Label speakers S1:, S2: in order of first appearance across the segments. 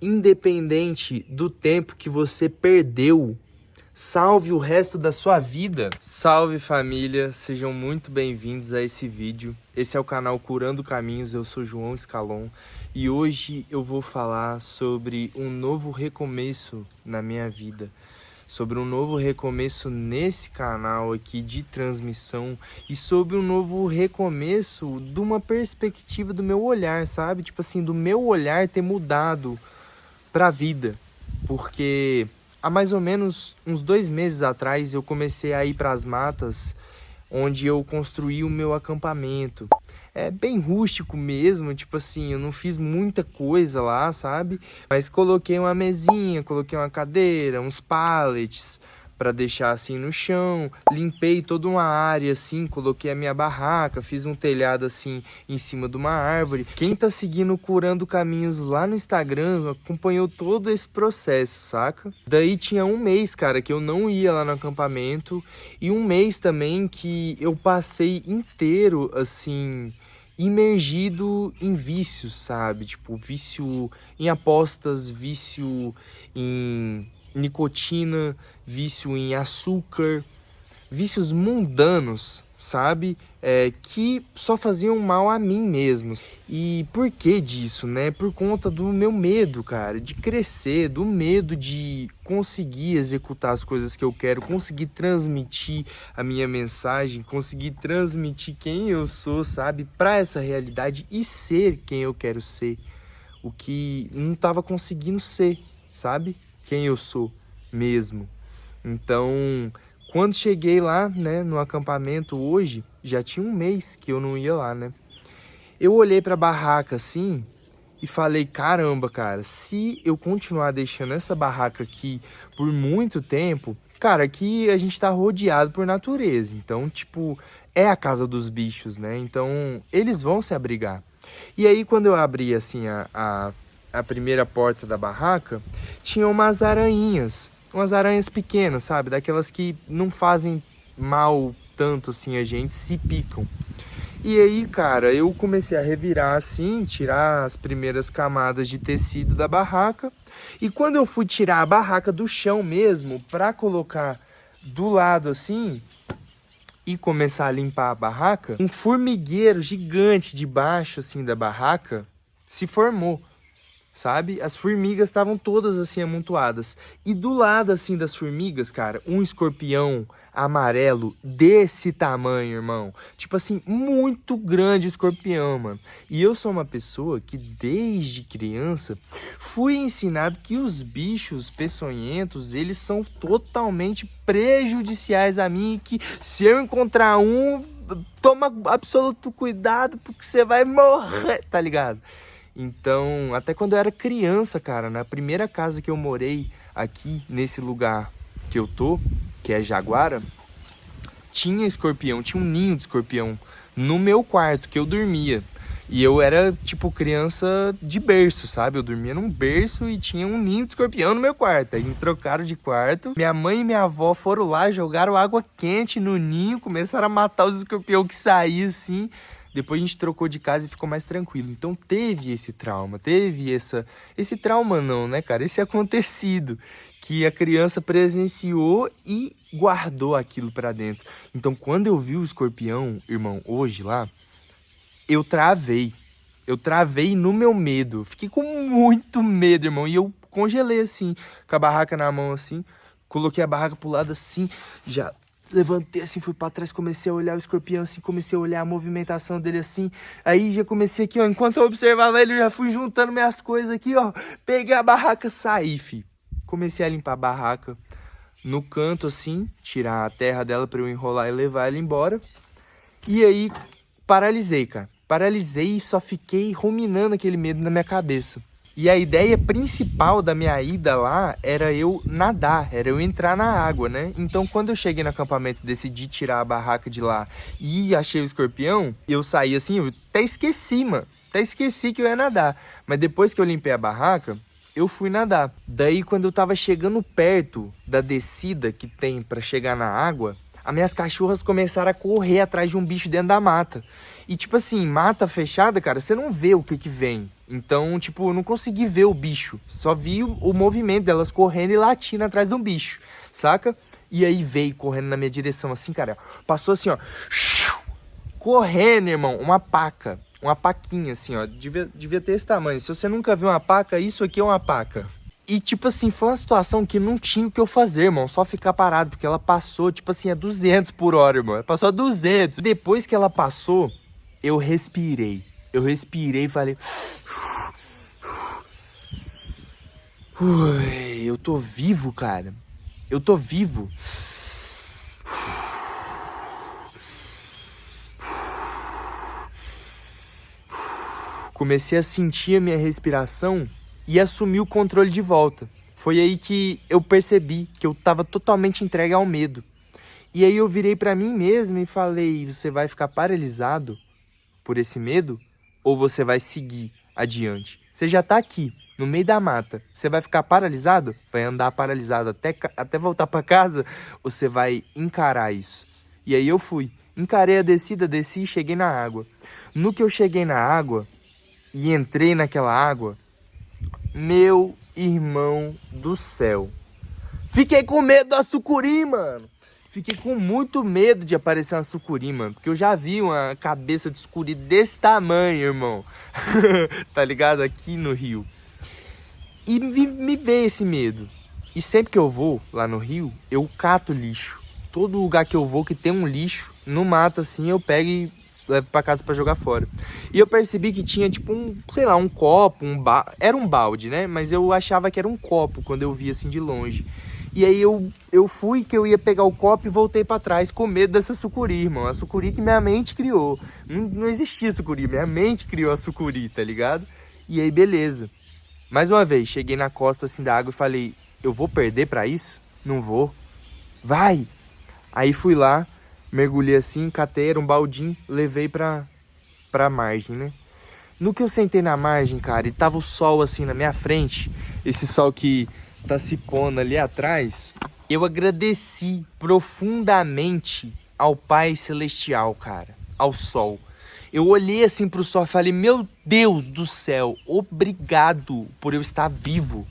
S1: independente do tempo que você perdeu, salve o resto da sua vida. Salve família, sejam muito bem-vindos a esse vídeo. Esse é o canal Curando Caminhos, eu sou João Scalon e hoje eu vou falar sobre um novo recomeço na minha vida. Sobre um novo recomeço nesse canal aqui de transmissão e sobre um novo recomeço de uma perspectiva do meu olhar, sabe? Tipo assim, do meu olhar ter mudado pra vida, porque há mais ou menos uns 2 meses atrás eu comecei a ir para as matas onde eu construí o meu acampamento. É bem rústico mesmo, tipo assim, eu não fiz muita coisa lá, sabe? Mas coloquei uma mesinha, coloquei uma cadeira, uns pallets para deixar assim no chão, limpei toda uma área assim, coloquei a minha barraca, fiz um telhado assim em cima de uma árvore. Quem tá seguindo Curando Caminhos lá no Instagram acompanhou todo esse processo, saca? Daí tinha um mês, cara, que eu não ia lá no acampamento e um mês também que eu passei inteiro assim imergido em vícios, sabe? Tipo, vício em apostas, vício em nicotina, vício em açúcar, vícios mundanos, sabe? Que só faziam mal a mim mesmo. E por que disso, né? Por conta do meu medo, cara, de crescer, do medo de conseguir executar as coisas que eu quero, conseguir transmitir a minha mensagem, conseguir transmitir quem eu sou, sabe? Para essa realidade e ser quem eu quero ser. O que não estava conseguindo ser, sabe? Quem eu sou mesmo. Então, quando cheguei lá, né, no acampamento hoje, já tinha um mês que eu não ia lá, né? Eu olhei pra barraca assim e falei, caramba, cara, se eu continuar deixando essa barraca aqui por muito tempo, cara, aqui a gente tá rodeado por natureza. Então, tipo, é a casa dos bichos, né? Então, eles vão se abrigar. E aí, quando eu abri assim a primeira porta da barraca, tinha umas aranhas pequenas, sabe? Daquelas que não fazem mal tanto assim a gente, se picam. E aí, cara, eu comecei a revirar assim, tirar as primeiras camadas de tecido da barraca. E quando eu fui tirar a barraca do chão mesmo, pra colocar do lado assim e começar a limpar a barraca, um formigueiro gigante debaixo assim da barraca se formou. Sabe? As formigas estavam todas assim amontoadas. E do lado assim das formigas, cara, um escorpião amarelo desse tamanho, irmão. Tipo assim, muito grande o escorpião, mano. E eu sou uma pessoa que desde criança fui ensinado que os bichos peçonhentos, eles são totalmente prejudiciais a mim e que se eu encontrar um, toma absoluto cuidado porque você vai morrer, tá ligado? Então, até quando eu era criança, cara, na primeira casa que eu morei aqui, nesse lugar que eu tô, que é Jaguara, tinha escorpião, tinha um ninho de escorpião no meu quarto que eu dormia. E eu era, tipo, criança de berço, sabe? Eu dormia num berço e tinha um ninho de escorpião no meu quarto. Aí me trocaram de quarto. Minha mãe e minha avó foram lá, jogaram água quente no ninho, começaram a matar os escorpião que saíam, assim. Depois a gente trocou de casa e ficou mais tranquilo. Então teve esse trauma, teve esse trauma não, né, cara? Esse acontecido que a criança presenciou e guardou aquilo pra dentro. Então quando eu vi o escorpião, irmão, hoje lá, eu travei. Eu travei no meu medo. Fiquei com muito medo, irmão. E eu congelei assim, com a barraca na mão assim. Coloquei a barraca pro lado assim, já levantei assim, fui pra trás, comecei a olhar o escorpião assim, comecei a olhar a movimentação dele assim. Aí já comecei aqui, ó, enquanto eu observava ele, eu já fui juntando minhas coisas aqui, ó. Peguei a barraca, saí, fi. Comecei a limpar a barraca no canto assim, tirar a terra dela pra eu enrolar e levar ela embora. E aí, paralisei, cara. Paralisei e só fiquei ruminando aquele medo na minha cabeça. E a ideia principal da minha ida lá era eu nadar, era eu entrar na água, né? Então, quando eu cheguei no acampamento e decidi tirar a barraca de lá e achei o escorpião, eu saí assim, eu até esqueci, mano. Até esqueci que eu ia nadar. Mas depois que eu limpei a barraca, eu fui nadar. Daí, quando eu tava chegando perto da descida que tem pra chegar na água, as minhas cachorras começaram a correr atrás de um bicho dentro da mata. E tipo assim, mata fechada, cara, você não vê o que que vem. Então, tipo, eu não consegui ver o bicho. Só vi o movimento delas correndo e latindo atrás de um bicho, saca? E aí veio correndo na minha direção, assim, cara. Passou assim, ó. Correndo, irmão. Uma paca. Uma paquinha, assim, ó. Devia ter esse tamanho. Se você nunca viu uma paca, isso aqui é uma paca. E, tipo assim, foi uma situação que não tinha o que eu fazer, irmão. Só ficar parado, porque ela passou, tipo assim, a 200 por hora, irmão. Ela passou a 200. Depois que ela passou, eu respirei. Eu respirei e falei... Ui, eu tô vivo, cara. Eu tô vivo. Comecei a sentir a minha respiração e assumi o controle de volta. Foi aí que eu percebi que eu tava totalmente entregue ao medo. E aí eu virei pra mim mesmo e falei, você vai ficar paralisado por esse medo ou você vai seguir adiante? Você já tá aqui, no meio da mata. Você vai ficar paralisado? Vai andar paralisado até voltar pra casa? Ou você vai encarar isso? E aí eu fui. Encarei a descida, desci e cheguei na água. No que eu cheguei na água e entrei naquela água, meu irmão do céu. Fiquei com medo da sucuri, mano. Fiquei com muito medo de aparecer uma sucuri, mano. Porque eu já vi uma cabeça de sucuri desse tamanho, irmão. Tá ligado? Aqui no Rio. E me veio esse medo. E sempre que eu vou lá no Rio, eu cato lixo. Todo lugar que eu vou que tem um lixo, no mato assim, eu pego e levo pra casa pra jogar fora. E eu percebi que tinha tipo sei lá, um copo, era um balde, né? Mas eu achava que era um copo quando eu via assim de longe. E aí eu fui que eu ia pegar o copo e voltei pra trás com medo dessa sucuri, irmão. A sucuri que minha mente criou. Não existia sucuri, minha mente criou a sucuri, tá ligado? E aí, beleza. Mais uma vez, cheguei na costa assim da água e falei, eu vou perder pra isso? Não vou. Vai! Aí fui lá, mergulhei assim, catei, era um baldinho, levei pra margem, né? No que eu sentei na margem, cara, e tava o sol assim na minha frente, esse sol que tá se pondo ali atrás, eu agradeci profundamente ao Pai Celestial, cara, ao sol. Eu olhei assim pro sol e falei, meu Deus do céu, obrigado por eu estar vivo.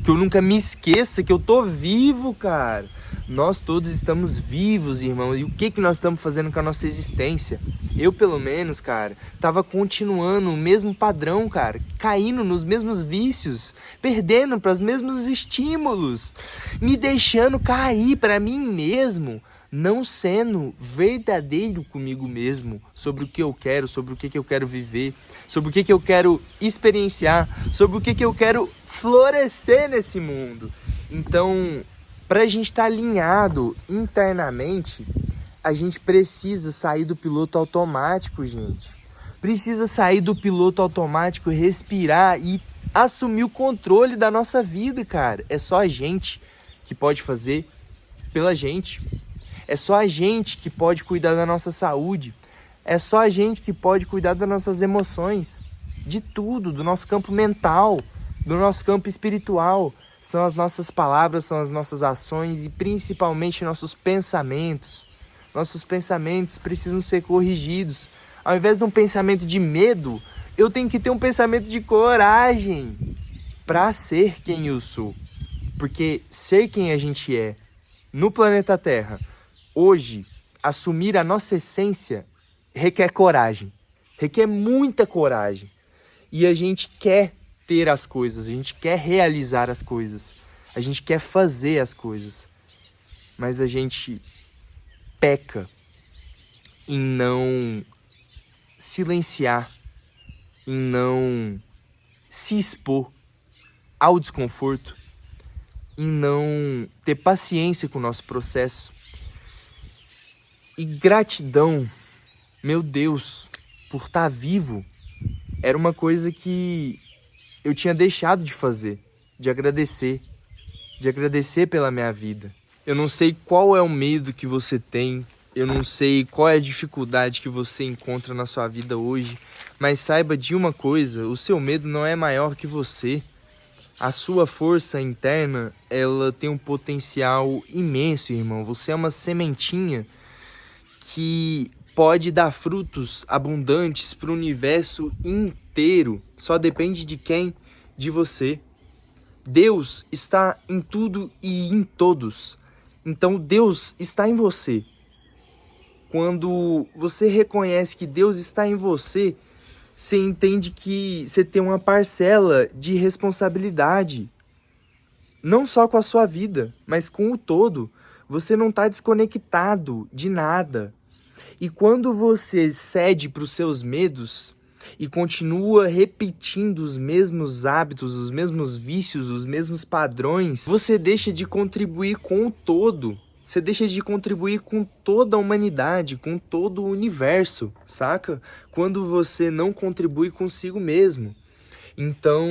S1: Que eu nunca me esqueça que eu tô vivo, cara. Nós todos estamos vivos, irmão. E o que nós estamos fazendo com a nossa existência? Eu, pelo menos, cara, tava continuando o mesmo padrão, cara. Caindo nos mesmos vícios. Perdendo para os mesmos estímulos. Me deixando cair para mim mesmo. Não sendo verdadeiro comigo mesmo. Sobre o que eu quero, sobre o que eu quero viver. Sobre o que eu quero experienciar. Sobre o que eu quero florescer nesse mundo. Então, para a gente estar alinhado internamente, a gente precisa sair do piloto automático, gente. Precisa sair do piloto automático, respirar e assumir o controle da nossa vida, cara. É só a gente que pode fazer pela gente. É só a gente que pode cuidar da nossa saúde. É só a gente que pode cuidar das nossas emoções. De tudo, do nosso campo mental, do nosso campo espiritual. São as nossas palavras, são as nossas ações e principalmente nossos pensamentos. Nossos pensamentos precisam ser corrigidos. Ao invés de um pensamento de medo, eu tenho que ter um pensamento de coragem para ser quem eu sou. Porque ser quem a gente é no planeta Terra, hoje, assumir a nossa essência requer coragem. Requer muita coragem. E a gente quer ter as coisas, a gente quer realizar as coisas, a gente quer fazer as coisas, mas a gente peca em não silenciar, em não se expor ao desconforto, em não ter paciência com o nosso processo. E gratidão, meu Deus, por estar vivo, era uma coisa que eu tinha deixado de fazer, de agradecer pela minha vida. Eu não sei qual é o medo que você tem, eu não sei qual é a dificuldade que você encontra na sua vida hoje, mas saiba de uma coisa, o seu medo não é maior que você. A sua força interna, ela tem um potencial imenso, irmão. Você é uma sementinha que pode dar frutos abundantes para o universo inteiro. inteiro só depende de quem? De você. Deus está em tudo e em todos. Então Deus está em você. Quando você reconhece que Deus está em você, você entende que você tem uma parcela de responsabilidade. Não só com a sua vida, mas com o todo. Você não está desconectado de nada. E quando você cede para os seus medos e continua repetindo os mesmos hábitos, os mesmos vícios, os mesmos padrões, você deixa de contribuir com o todo. Você deixa de contribuir com toda a humanidade, com todo o universo, saca? Quando você não contribui consigo mesmo. Então,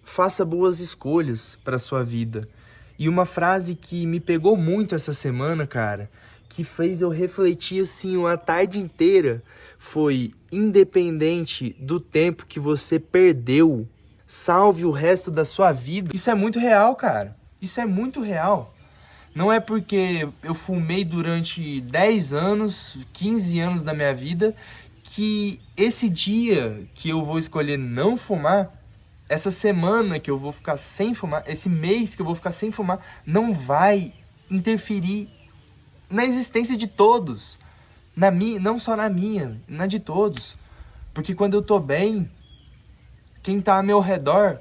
S1: faça boas escolhas para sua vida. E uma frase que me pegou muito essa semana, cara, que fez eu refletir assim uma tarde inteira, foi: independente do tempo que você perdeu, salve o resto da sua vida. Isso é muito real, cara. Isso é muito real. Não é porque eu fumei durante 10 anos, 15 anos da minha vida, que esse dia que eu vou escolher não fumar, essa semana que eu vou ficar sem fumar, esse mês que eu vou ficar sem fumar, não vai interferir na existência de todos. Na minha, não só na minha, na de todos. Porque quando eu tô bem, quem tá ao meu redor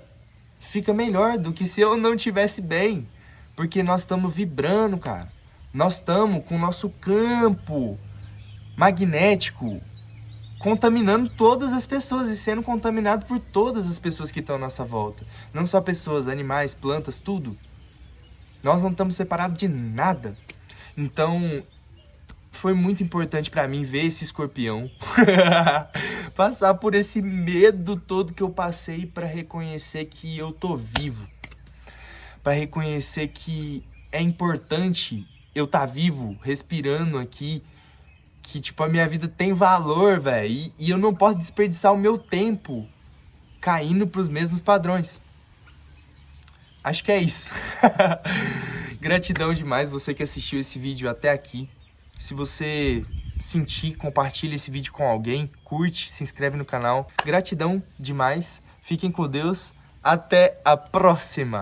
S1: fica melhor do que se eu não tivesse bem. Porque nós estamos vibrando, cara. Nós estamos com o nosso campo magnético contaminando todas as pessoas e sendo contaminado por todas as pessoas que estão à nossa volta. Não só pessoas, animais, plantas, tudo. Nós não estamos separados de nada. Então, foi muito importante pra mim ver esse escorpião. Passar por esse medo todo que eu passei pra reconhecer que eu tô vivo. Pra reconhecer que é importante eu tá vivo, respirando aqui. Que, tipo, a minha vida tem valor, velho. E eu não posso desperdiçar o meu tempo caindo pros mesmos padrões. Acho que é isso. Gratidão demais você que assistiu esse vídeo até aqui. Se você sentir, compartilha esse vídeo com alguém, curte, se inscreve no canal. Gratidão demais. Fiquem com Deus. Até a próxima.